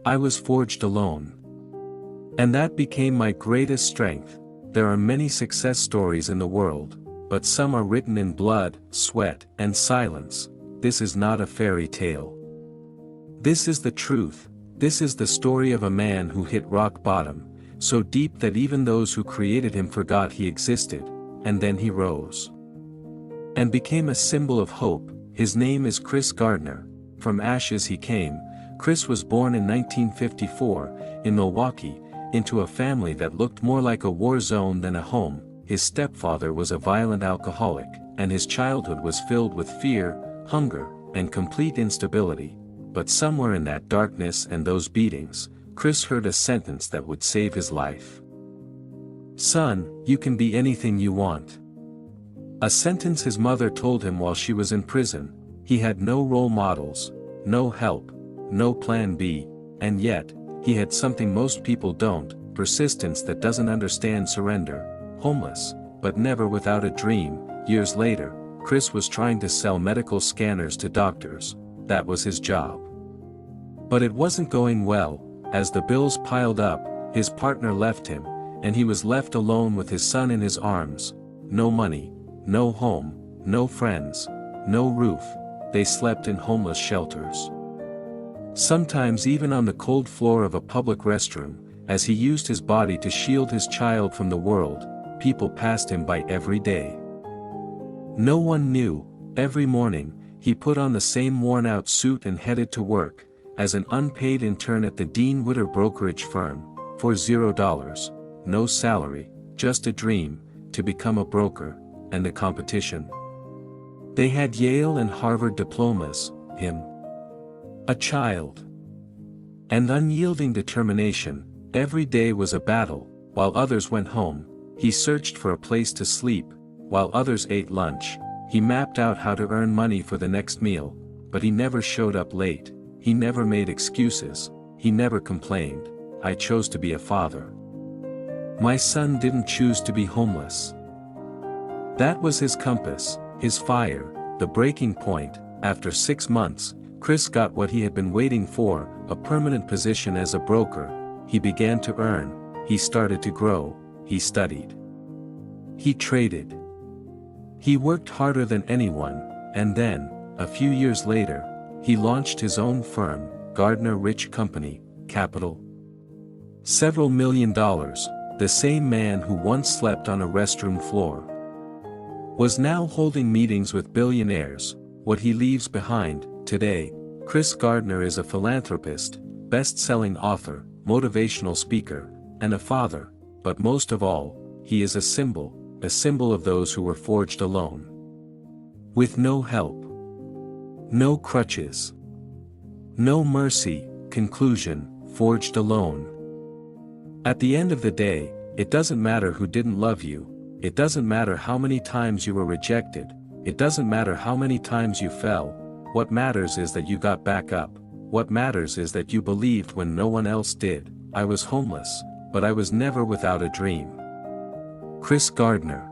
I was forged alone. And that became my greatest strength. There are many success stories in the world, but some are written in blood, sweat, and silence. This is not a fairy tale. This is the truth. This is the story of a man who hit rock bottom, so deep that even those who created him forgot he existed, and then he rose and became a symbol of hope. His name is Chris Gardner. From ashes he came. Chris was born in 1954, in Milwaukee, into a family that looked more like a war zone than a home. His stepfather was a violent alcoholic, and his childhood was filled with fear, hunger, and complete instability. But somewhere in that darkness and those beatings, Chris heard a sentence that would save his life. "Son, you can be anything you want." A sentence his mother told him while she was in prison. He had no role models, no help, no plan B, and yet, he had something most people don't: persistence that doesn't understand surrender. Homeless, but never without a dream. Years later, Chris was trying to sell medical scanners to doctors. That was his job. But it wasn't going well. As the bills piled up, his partner left him, and he was left alone with his son in his arms. No money, no home, no friends, no roof. They slept in homeless shelters. Sometimes even on the cold floor of a public restroom. As he used his body to shield his child from the world, people passed him by every day. No one knew. Every morning, he put on the same worn-out suit and headed to work, as an unpaid intern at the Dean Witter brokerage firm, for $0. No salary, just a dream, to become a broker, and a competition. They had Yale and Harvard diplomas, him, a child, and unyielding determination. Every day was a battle. While others went home, he searched for a place to sleep. While others ate lunch, he mapped out how to earn money for the next meal. But he never showed up late. He never made excuses. He never complained. "I chose to be a father. My son didn't choose to be homeless." That was his compass, his fire, the breaking point. After 6 months, Chris got what he had been waiting for, a permanent position as a broker. He began to earn. He started to grow. He studied. He traded. He worked harder than anyone, and then, a few years later, he launched his own firm, Gardner Rich Company, capital several $million. The same man who once slept on a restroom floor was now holding meetings with billionaires. What he leaves behind. Today, Chris Gardner is a philanthropist, best-selling author, motivational speaker, and a father, but most of all, he is a symbol of those who were forged alone. With no help, no crutches, no mercy. Conclusion: forged alone. At the end of the day, it doesn't matter who didn't love you. It doesn't matter how many times you were rejected. It doesn't matter how many times you fell. What matters is that you got back up. What matters is that you believed when no one else did. I was homeless, but I was never without a dream. Chris Gardner.